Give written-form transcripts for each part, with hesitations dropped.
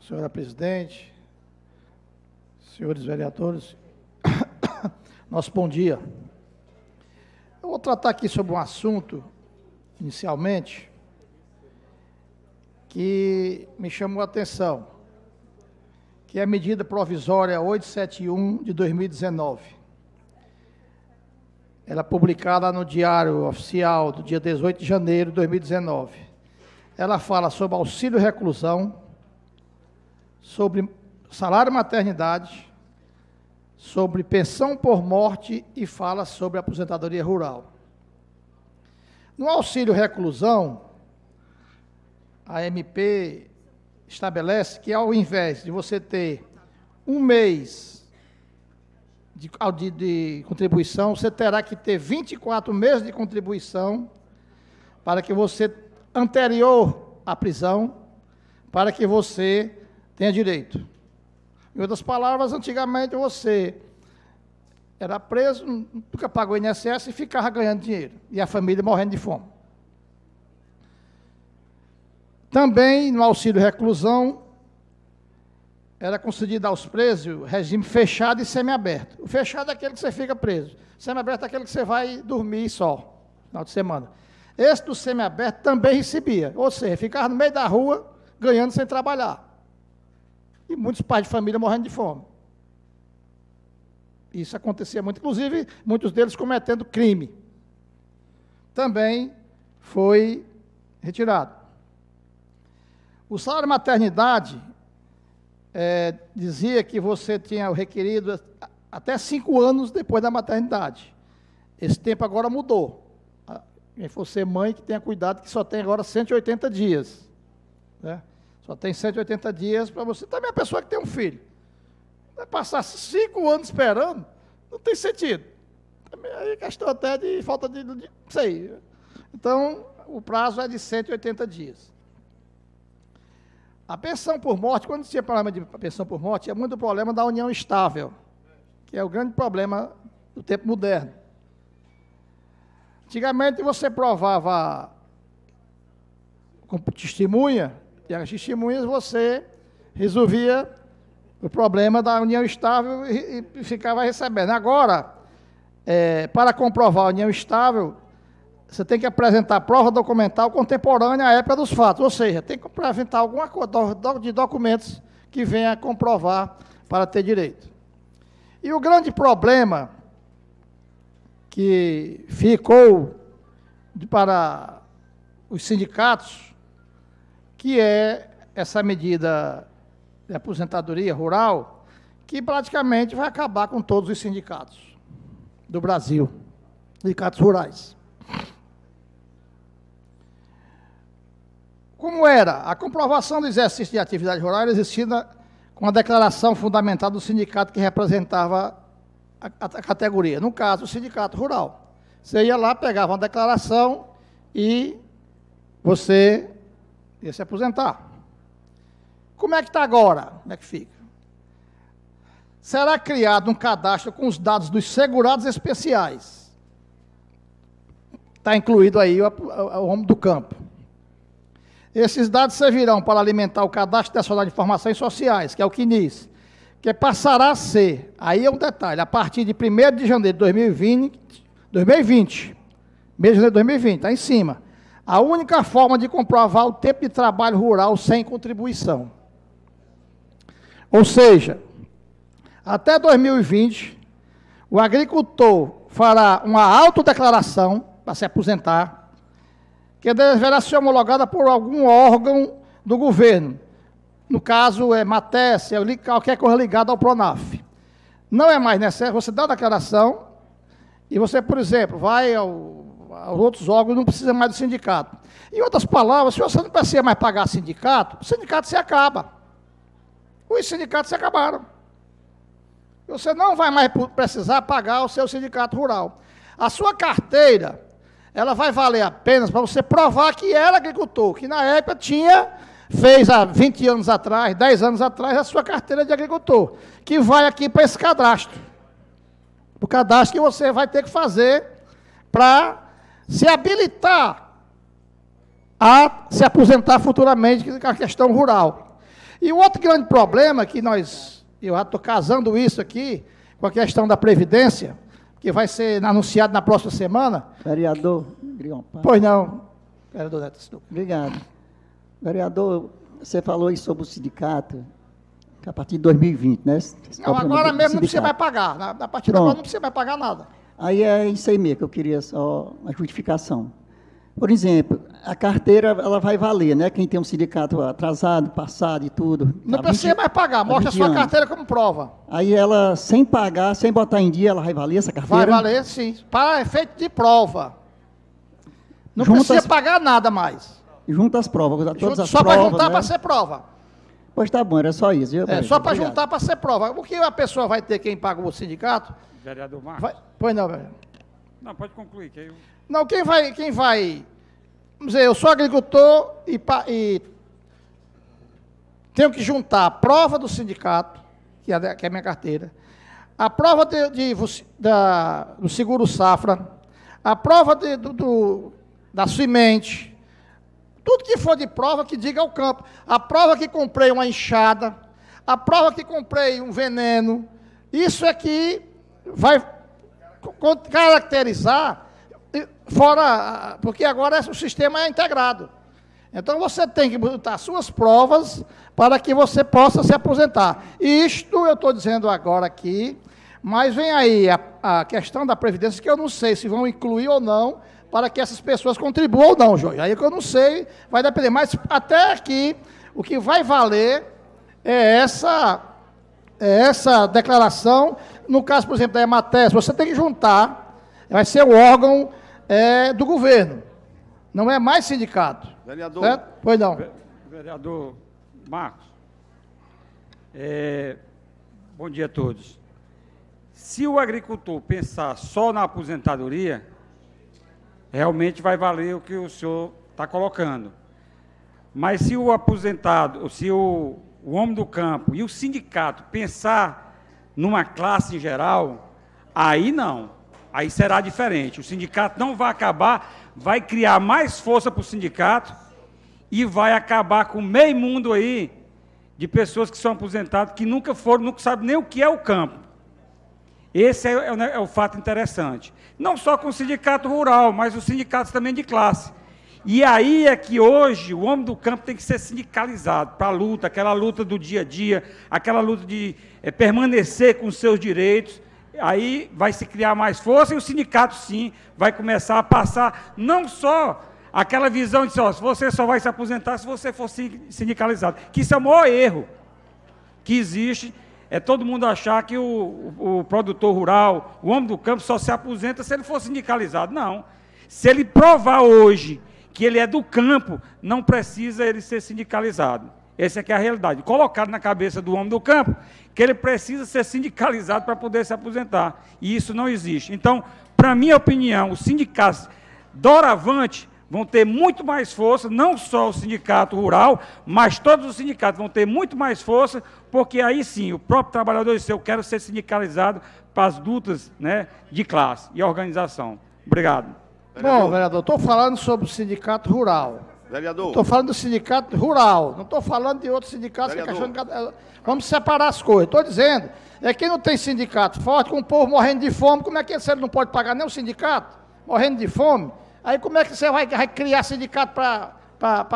senhora presidente, senhores vereadores, nosso bom dia. Eu vou tratar aqui sobre um assunto, inicialmente, que me chamou a atenção, que é a medida provisória 871 de 2019. Ela é publicada no Diário Oficial do dia 18 de janeiro de 2019. Ela fala sobre auxílio reclusão, sobre salário maternidade, sobre pensão por morte e fala sobre aposentadoria rural. No auxílio reclusão, a MP estabelece que, ao invés de você ter um mês de contribuição, você terá que ter 24 meses de contribuição para que você, anterior à prisão, para que você tenha direito. Em outras palavras, antigamente você era preso, nunca pagou o INSS e ficava ganhando dinheiro, e a família morrendo de fome. Também, no auxílio reclusão, era concedido aos presos regime fechado e semiaberto. O fechado é aquele que você fica preso. O semiaberto é aquele que você vai dormir só, no final de semana. Esse do semiaberto também recebia, ou seja, ficava no meio da rua, ganhando sem trabalhar. E muitos pais de família morrendo de fome. Isso acontecia muito, inclusive, muitos deles cometendo crime. Também foi retirado. O salário maternidade dizia que você tinha o requerido até 5 anos depois da maternidade. Esse tempo agora mudou. Quem for ser mãe, que tenha cuidado, que só tem agora 180 dias. Né? Só tem 180 dias para você. Também a pessoa que tem um filho. Vai passar 5 anos esperando, não tem sentido. Também aí questão até de falta de não sei. Então, o prazo é de 180 dias. A pensão por morte, quando tinha problema de pensão por morte, é muito problema da união estável, que é o grande problema do tempo moderno. Antigamente você provava com testemunha, e as testemunhas você resolvia o problema da união estável e ficava recebendo. Agora, para comprovar a união estável, você tem que apresentar prova documental contemporânea à época dos fatos, ou seja, tem que apresentar alguma coisa de documentos que venha comprovar para ter direito. E o grande problema que ficou para os sindicatos, que é essa medida de aposentadoria rural, que praticamente vai acabar com todos os sindicatos do Brasil, sindicatos rurais. Como era? A comprovação do exercício de atividade rural era exercida com a declaração fundamental do sindicato que representava a categoria, no caso, o sindicato rural. Você ia lá, pegava uma declaração e você ia se aposentar. Como é que está agora? Como é que fica? Será criado um cadastro com os dados dos segurados especiais. Está incluído aí o homem do campo. Esses dados servirão para alimentar o Cadastro Nacional de Informações Sociais, que é o CNIS, que passará a ser, aí é um detalhe, a partir de 1º de janeiro de 2020, mês de janeiro de 2020, está em cima, a única forma de comprovar o tempo de trabalho rural sem contribuição. Ou seja, até 2020, o agricultor fará uma autodeclaração para se aposentar, que deverá ser homologada por algum órgão do governo. No caso, MATES, qualquer coisa ligada ao PRONAF. Não é mais necessário, você dá a declaração e você, por exemplo, vai aos outros órgãos, não precisa mais do sindicato. Em outras palavras, se você não precisa mais pagar sindicato, o sindicato se acaba. Os sindicatos se acabaram. Você não vai mais precisar pagar o seu sindicato rural. A sua carteira, ela vai valer apenas para você provar que era agricultor, que na época fez há 20 anos atrás, 10 anos atrás, a sua carteira de agricultor, que vai aqui para esse cadastro. O cadastro que você vai ter que fazer para se habilitar a se aposentar futuramente com a questão rural. E o outro grande problema que eu já estou casando isso aqui com a questão da Previdência, que vai ser anunciado na próxima semana. Vereador, Pois não, vereador Neto Sinuca. obrigado. Vereador, você falou aí sobre o sindicato, que a partir de 2020, né? Não, agora mesmo não precisa mais pagar. A partir de agora não precisa mais pagar nada. Aí é isso aí mesmo que eu queria só uma justificação. Por exemplo, a carteira, ela vai valer, né? Quem tem um sindicato atrasado, passado e tudo. Não precisa mais pagar, mostra a sua carteira como prova. Aí ela, sem pagar, sem botar em dia, ela vai valer essa carteira? Vai valer, sim, para efeito de prova. Não precisa pagar nada mais. Junta as provas, todas as só provas, para juntar, né? para ser prova. Pois tá bom, era só isso. Só para juntar, para ser prova. O que a pessoa vai ter, quem paga o sindicato? Vereador Marcos. Pois não, velho. Não, pode concluir. Que eu... Não, quem vai, vamos dizer, eu sou agricultor e tenho que juntar a prova do sindicato, que é a minha carteira, a prova do seguro safra, a prova da semente, tudo que for de prova que diga ao campo, a prova que comprei uma enxada, a prova que comprei um veneno, isso é que vai caracterizar, fora, porque agora o sistema é integrado. Então você tem que botar suas provas para que você possa se aposentar. Isto eu estou dizendo agora aqui, mas vem aí a questão da Previdência, que eu não sei se vão incluir ou não, para que essas pessoas contribuam ou não, Jorge. Aí que eu não sei, vai depender. Mas até aqui, o que vai valer é essa declaração. No caso, por exemplo, da Emates, você tem que juntar, vai ser o órgão do governo, não é mais sindicato. Vereador. Certo? Pois não. Vereador Marcos, bom dia a todos. Se o agricultor pensar só na aposentadoria, realmente vai valer o que o senhor está colocando. Mas se o aposentado, se o homem do campo e o sindicato pensar numa classe em geral, aí não. Aí será diferente. O sindicato não vai acabar, vai criar mais força para o sindicato e vai acabar com meio mundo aí de pessoas que são aposentadas, que nunca sabem nem o que é o campo. Esse é o fato interessante. Não só com o sindicato rural, mas os sindicatos também de classe. E aí é que hoje o homem do campo tem que ser sindicalizado para a luta, aquela luta do dia a dia, aquela luta de permanecer com os seus direitos. Aí vai se criar mais força e o sindicato, sim, vai começar a passar não só aquela visão de se você só vai se aposentar se você for sindicalizado, que isso é o maior erro que existe. É todo mundo achar que o produtor rural, o homem do campo, só se aposenta se ele for sindicalizado. Não. Se ele provar hoje que ele é do campo, não precisa ele ser sindicalizado. Essa é que é a realidade. Colocar na cabeça do homem do campo que ele precisa ser sindicalizado para poder se aposentar. E isso não existe. Então, para minha opinião, os sindicatos doravante vão ter muito mais força, não só o sindicato rural, mas todos os sindicatos vão ter muito mais força, porque aí sim, o próprio trabalhador disse, eu quero ser sindicalizado para as lutas, né, de classe e organização. Obrigado. Bom, vereador, estou falando sobre o sindicato rural. Vereador. Estou falando do sindicato rural, não estou falando de outros sindicatos. Vamos separar as coisas. Estou dizendo, que não tem sindicato forte, com o povo morrendo de fome, como é que você não pode pagar nem o sindicato? Morrendo de fome? Aí como é que você vai criar sindicato para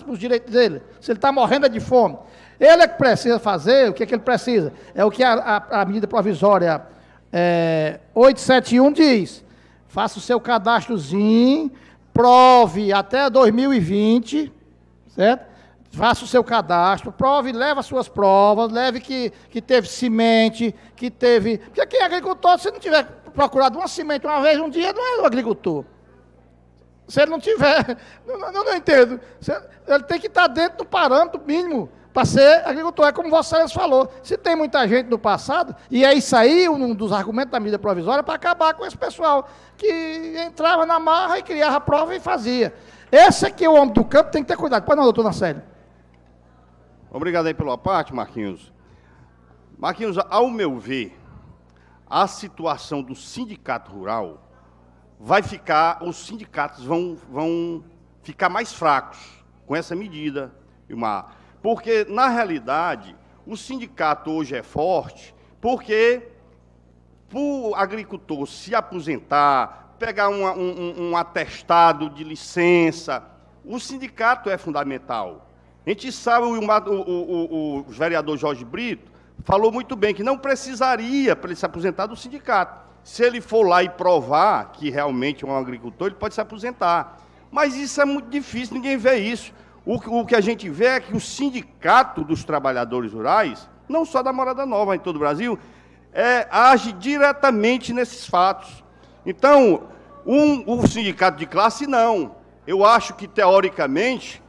os direitos dele? Se ele está morrendo de fome. Ele é que precisa fazer, o que é que ele precisa? É o que a medida provisória 871 diz. Faça o seu cadastrozinho, prove até 2020, certo? Faça o seu cadastro, prove, leve as suas provas, leve que teve semente, que teve... Porque quem é agricultor, se não tiver procurado uma semente uma vez um dia, não é o agricultor. Se ele não tiver, não entendo. Ele tem que estar dentro do parâmetro mínimo para ser agricultor. É como Vossa Excelência falou. Se tem muita gente no passado, e é isso aí, um dos argumentos da medida provisória, para acabar com esse pessoal que entrava na marra e criava a prova e fazia. Esse aqui é o homem do campo, tem que ter cuidado. Pois não, doutor Nacélio? Obrigado aí pela parte, Marquinhos. Marquinhos, ao meu ver, a situação do sindicato rural os sindicatos vão ficar mais fracos com essa medida, Porque, na realidade, o sindicato hoje é forte porque, para o agricultor se aposentar, pegar um atestado de licença, o sindicato é fundamental. A gente sabe, o vereador Jorge Brito falou muito bem que não precisaria, para ele se aposentar, do sindicato. Se ele for lá e provar que realmente é um agricultor, ele pode se aposentar. Mas isso é muito difícil, ninguém vê isso. O que a gente vê é que o sindicato dos trabalhadores rurais, não só da Morada Nova, em todo o Brasil, age diretamente nesses fatos. Então, o sindicato de classe, não. Eu acho que, teoricamente,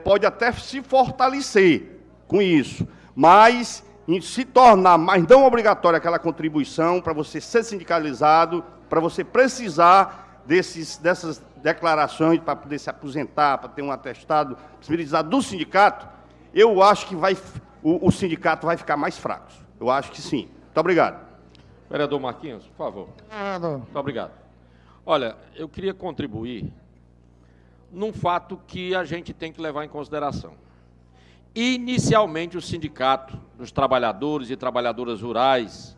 pode até se fortalecer com isso, mas em se tornar mais não obrigatória aquela contribuição para você ser sindicalizado, para você precisar dessas declarações para poder se aposentar, para ter um atestado possibilizado do sindicato, eu acho que o sindicato vai ficar mais fraco. Eu acho que sim. Muito obrigado. Vereador Marquinhos, por favor. Muito obrigado. Olha, eu queria contribuir num fato que a gente tem que levar em consideração. Inicialmente, o sindicato dos trabalhadores e trabalhadoras rurais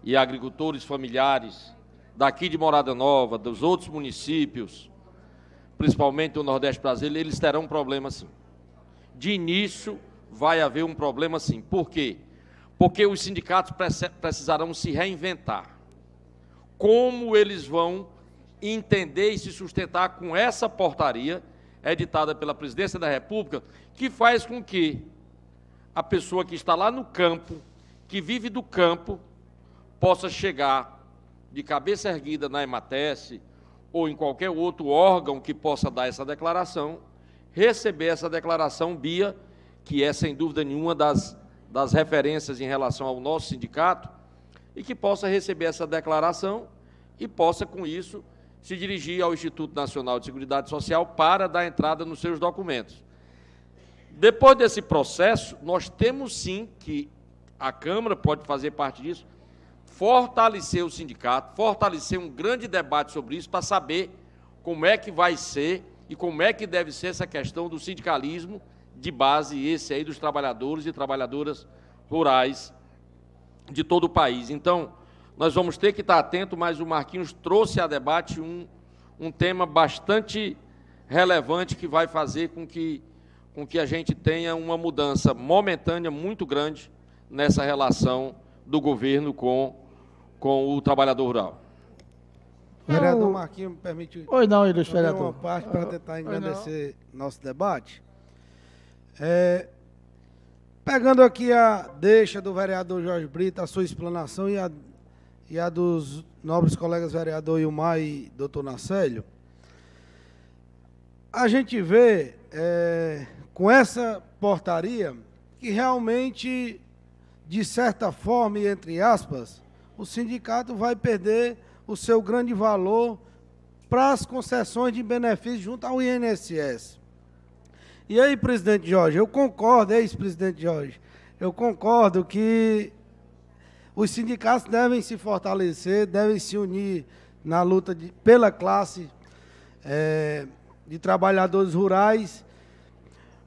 e agricultores familiares daqui de Morada Nova, dos outros municípios, principalmente do Nordeste brasileiro, eles terão um problema sim. De início, vai haver um problema sim. Por quê? Porque os sindicatos precisarão se reinventar. Como eles vão entender e se sustentar com essa portaria editada pela Presidência da República, que faz com que a pessoa que está lá no campo, que vive do campo, possa chegar de cabeça erguida na EMATES ou em qualquer outro órgão que possa dar essa declaração, receber essa declaração BIA, que é, sem dúvida nenhuma, das referências em relação ao nosso sindicato, e que possa receber essa declaração e possa, com isso, se dirigir ao Instituto Nacional de Seguridade Social para dar entrada nos seus documentos. Depois desse processo, nós temos sim que a Câmara pode fazer parte disso, fortalecer o sindicato, fortalecer um grande debate sobre isso, para saber como é que vai ser e como é que deve ser essa questão do sindicalismo de base, esse aí dos trabalhadores e trabalhadoras rurais de todo o país. Então, nós vamos ter que estar atento, mas o Marquinhos trouxe a debate um tema bastante relevante que vai fazer com que a gente tenha uma mudança momentânea muito grande nessa relação do governo com o trabalhador rural. Vereador Marquinhos, me permite uma parte para tentar engrandecer nosso debate. Pegando aqui a deixa do vereador Jorge Brito, a sua explanação e a dos nobres colegas vereador Ilmar e doutor Nacélio, a gente vê com essa portaria que realmente, de certa forma e entre aspas, o sindicato vai perder o seu grande valor para as concessões de benefícios junto ao INSS. E aí, presidente Jorge, eu concordo, ex-presidente Jorge, eu concordo que os sindicatos devem se fortalecer, devem se unir na luta pela classe de trabalhadores rurais,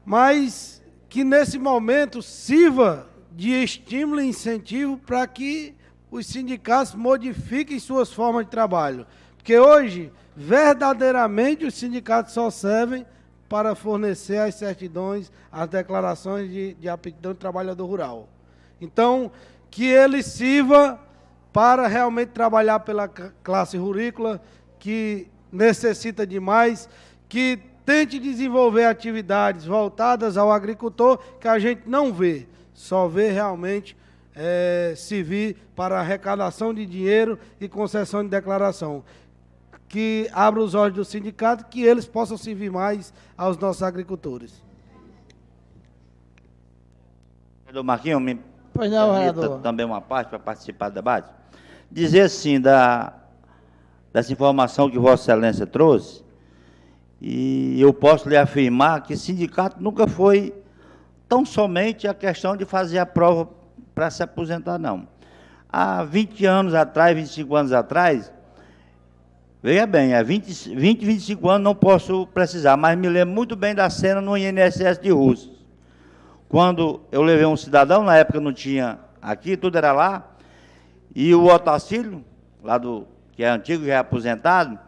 mas que nesse momento sirva de estímulo e incentivo para que os sindicatos modifiquem suas formas de trabalho. Porque hoje, verdadeiramente, os sindicatos só servem para fornecer as certidões, as declarações de aptidão de trabalhador rural. Então, que ele sirva para realmente trabalhar pela classe rurícola, que necessita de mais, que tente desenvolver atividades voltadas ao agricultor, que a gente não vê, só vê realmente servir para arrecadação de dinheiro e concessão de declaração. Que abra os olhos do sindicato, que eles possam servir mais aos nossos agricultores. Vereador Marquinhos, me permita também uma parte para participar do debate. Dizer assim, dessa informação que Vossa Excelência trouxe, e eu posso lhe afirmar que sindicato nunca foi tão somente a questão de fazer a prova para se aposentar, não. Há 20 anos atrás, 25 anos atrás, veja bem, há 25 anos não posso precisar, mas me lembro muito bem da cena no INSS de Russas. quando eu levei um cidadão, na época não tinha aqui, tudo era lá, e o Otacílio, lá do, que é antigo, já é aposentado,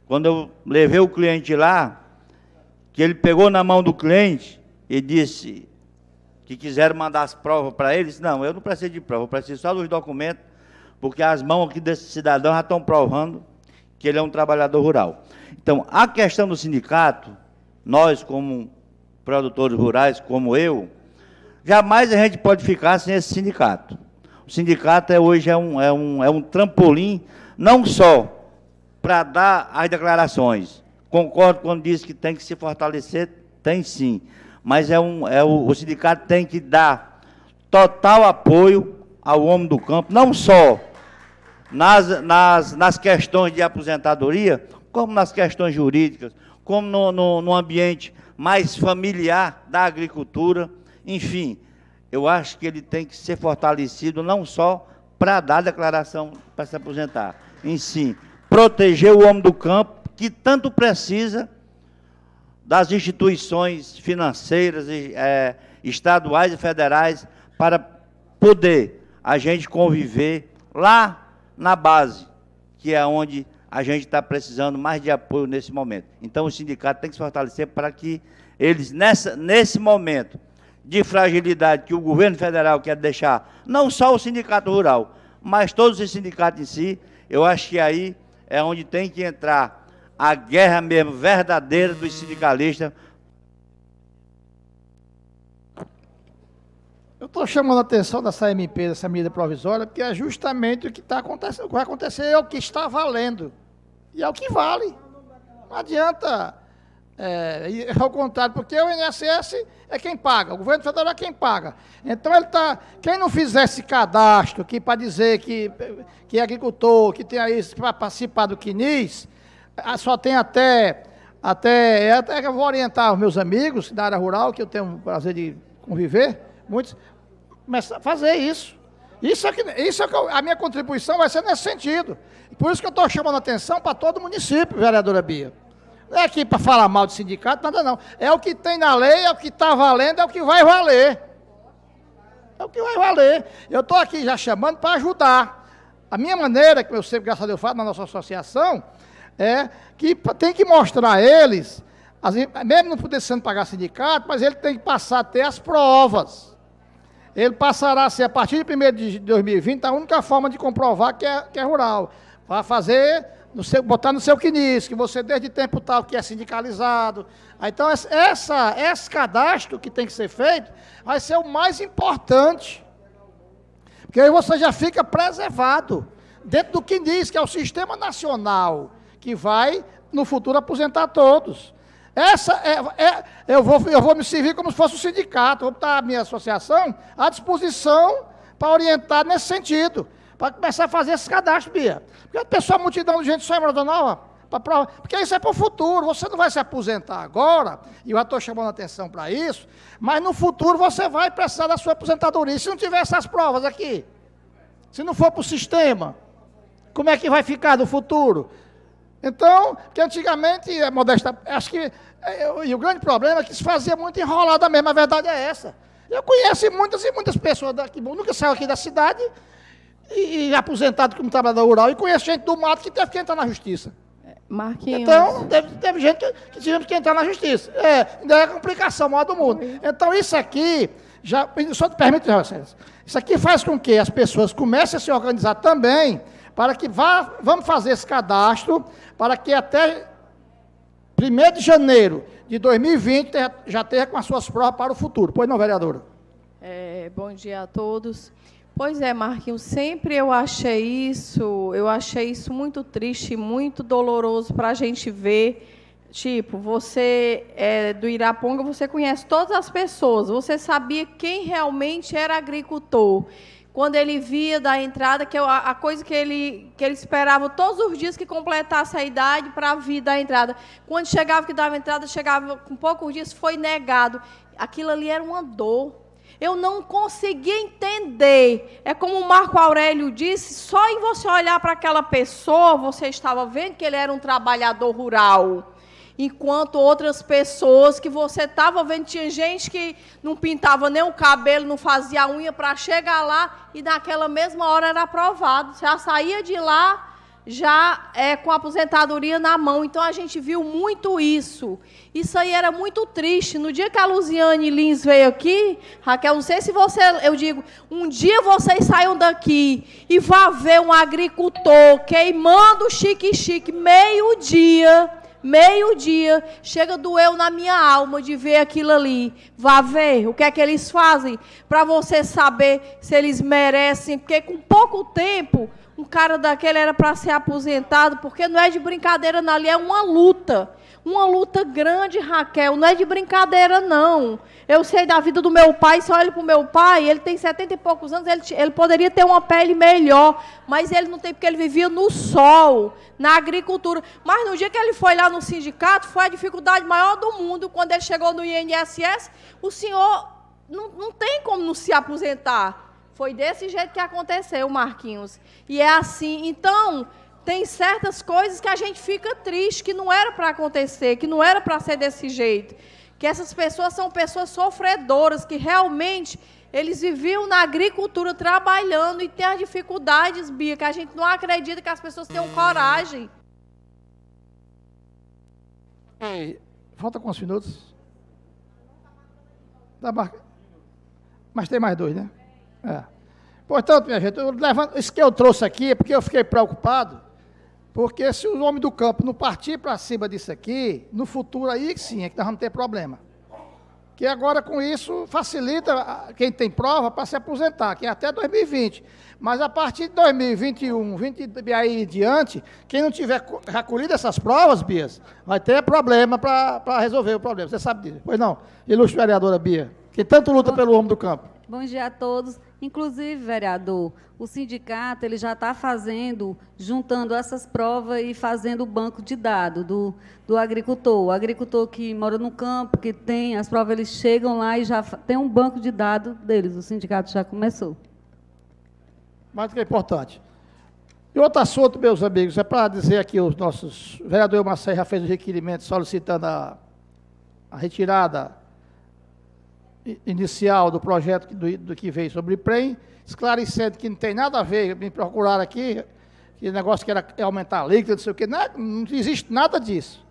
quando eu levei o cliente lá, que ele pegou na mão do cliente e disse que quiseram mandar as provas para ele, disse, não, eu não preciso de prova, eu preciso só dos documentos, porque as mãos aqui desse cidadão já estão provando que ele é um trabalhador rural. Então, a questão do sindicato, nós como produtores rurais, como eu, jamais a gente pode ficar sem esse sindicato. O sindicato hoje é um trampolim, não só para dar as declarações. Concordo quando diz que tem que se fortalecer, tem sim. Mas o sindicato tem que dar total apoio ao homem do campo, não só nas questões de aposentadoria, como nas questões jurídicas, como no ambiente mais familiar da agricultura. Enfim, eu acho que ele tem que ser fortalecido não só para dar declaração para se aposentar, em si, proteger o homem do campo, que tanto precisa das instituições financeiras, estaduais e federais, para poder a gente conviver lá na base, que é onde a gente está precisando mais de apoio nesse momento. Então, o sindicato tem que se fortalecer para que eles, nesse momento de fragilidade que o governo federal quer deixar, não só o sindicato rural, mas todos os sindicatos em si, eu acho que aí é onde tem que entrar a guerra mesmo verdadeira dos sindicalistas. Eu estou chamando a atenção dessa MP, dessa medida provisória, porque é justamente o que está acontecendo, o que vai acontecer é o que está valendo. E é o que vale. Não adianta, ao contrário, porque o INSS é quem paga, o governo federal é quem paga. Então, quem não fizer esse cadastro, para dizer que é agricultor, que tem aí para participar do CNIS, só tem até eu vou orientar os meus amigos da área rural, que eu tenho o prazer de conviver, muitos, começar a fazer isso. A minha contribuição vai ser nesse sentido. Por isso que eu estou chamando a atenção para todo o município, vereadora Bia. Não é aqui para falar mal de sindicato, nada não. É o que tem na lei, é o que está valendo, é o que vai valer. É o que vai valer. Eu estou aqui já chamando para ajudar. A minha maneira, que eu sempre, graças a Deus, faço na nossa associação, é que tem que mostrar a eles, mesmo não podendo pagar sindicato, mas ele tem que passar a ter as provas. Ele passará a ser, a partir de 1º de 2020, a única forma de comprovar que é rural. Vai fazer, botar no seu CNIS, que você desde tempo tal que é sindicalizado. Então, esse cadastro que tem que ser feito, vai ser o mais importante. Porque aí você já fica preservado dentro do CNIS, que é o Sistema Nacional, que vai, no futuro, aposentar todos. Eu vou me servir como se fosse um sindicato, vou botar a minha associação à disposição para orientar nesse sentido, para começar a fazer esse cadastro, Bia. Porque a pessoa, multidão de gente só em Morada Nova, porque isso é para o futuro, você não vai se aposentar agora, e eu já estou chamando a atenção para isso, mas no futuro você vai precisar da sua aposentadoria. Se não tiver essas provas aqui, se não for para o sistema, como é que vai ficar no futuro? Então, que antigamente, Modesta, acho que, e o grande problema é que se fazia muito enrolada mesmo, a verdade é essa. Eu conheço muitas e muitas pessoas daqui, nunca saiu aqui da cidade, e aposentado como trabalhador rural, e conheço gente do mato que teve que entrar na justiça. Marquinhos. Então, teve gente que tivemos que entrar na justiça. Ainda é a complicação maior do mundo. Então, isso aqui, só te permite, isso aqui faz com que as pessoas comecem a se organizar também, para que vamos fazer esse cadastro, para que até 1º de janeiro de 2020 já tenha com as suas provas para o futuro. Pois não, vereadora? Bom dia a todos. Pois é, Marquinhos, sempre eu achei isso muito triste, muito doloroso para a gente ver. Tipo, você do Iraponga, você conhece todas as pessoas, você sabia quem realmente era agricultor. Quando ele via da entrada, que a coisa que ele esperava todos os dias que completasse a idade para vir da entrada. Quando chegava que dava entrada, chegava com poucos dias, foi negado. Aquilo ali era uma dor. Eu não conseguia entender. É como o Marco Aurélio disse, só em você olhar para aquela pessoa, você estava vendo que ele era um trabalhador rural. enquanto outras pessoas que você estava vendo, tinha gente que não pintava nem o cabelo, não fazia a unha para chegar lá e naquela mesma hora era aprovado. Já saía de lá já com a aposentadoria na mão. Então, a gente viu muito isso. Isso aí era muito triste. No dia que a Luziane Lins veio aqui, Raquel, não sei se você, eu digo, um dia vocês saiam daqui e vá ver um agricultor queimando o chique-chique, meio-dia, chega doeu na minha alma de ver aquilo ali. Vá ver o que é que eles fazem, para você saber se eles merecem, porque com pouco tempo, um cara daquele era para ser aposentado, porque não é de brincadeira, não, ali é uma luta grande, Raquel, não é de brincadeira, não. Eu sei da vida do meu pai, só olho para o meu pai, ele tem 70 e poucos anos, ele poderia ter uma pele melhor, mas ele não tem, porque ele vivia no sol, na agricultura. Mas no dia que ele foi lá no sindicato, foi a dificuldade maior do mundo. Quando ele chegou no INSS, o senhor não tem como não se aposentar. Foi desse jeito que aconteceu, Marquinhos. E é assim. Então, tem certas coisas que a gente fica triste, que não era para acontecer, que não era para ser desse jeito. Que essas pessoas são pessoas sofredoras, que realmente eles viviam na agricultura trabalhando e tem as dificuldades, Bia, que a gente não acredita que as pessoas tenham coragem. Falta quantos minutos? Mas tem mais 2, né? Portanto, minha gente, isso que eu trouxe aqui é porque eu fiquei preocupado, porque se o homem do campo não partir para cima disso aqui, no futuro aí sim é que nós vamos ter problema. Que agora com isso facilita quem tem prova para se aposentar, que é até 2020. Mas a partir de 2021, 20 aí em diante, quem não tiver recolhido essas provas, Bias, vai ter problema para resolver o problema. Você sabe disso? Pois não, ilustre vereadora Bia, que tanto luta pelo homem do campo. Bom dia a todos. Inclusive, vereador, o sindicato ele já está juntando essas provas e fazendo o banco de dados do agricultor. O agricultor que mora no campo, que tem as provas, eles chegam lá e já tem um banco de dados deles. O sindicato já começou. Mais do que é importante. E outro assunto, meus amigos, é para dizer aqui, o vereador Marcelo já fez o requerimento solicitando a retirada inicial do projeto do que veio sobre o PREM, esclarecendo que não tem nada a ver, me procuraram aqui, que negócio que era aumentar a líquida, não sei o quê, não existe nada disso.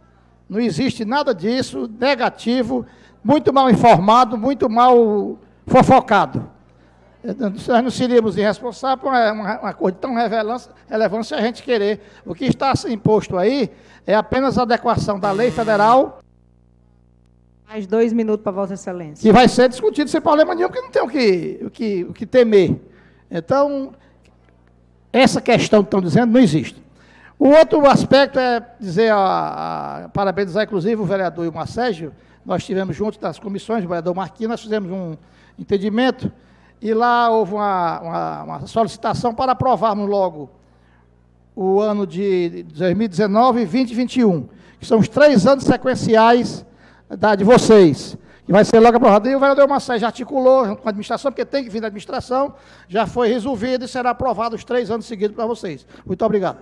Não existe nada disso, negativo, muito mal informado, muito mal fofocado. Nós não seríamos irresponsáveis por uma coisa de tão relevante se a gente querer. O que está imposto aí é apenas a adequação da lei federal. Mais 2 minutos para Vossa Excelência. Que vai ser discutido sem problema nenhum, porque não tem o que temer. Então, essa questão que estão dizendo não existe. O outro aspecto é dizer, parabenizar, inclusive, o vereador Ilmar Sérgio. Nós estivemos juntos das comissões, o vereador Marquinhos, nós fizemos um entendimento, e lá houve uma solicitação para aprovarmos logo o ano de 2019, 2020 e 2021, que são os 3 anos sequenciais de vocês, que vai ser logo aprovado. E o vereador Marcelo já articulou junto com a administração, porque tem que vir da administração, já foi resolvido e será aprovado os 3 anos seguidos para vocês. Muito obrigado.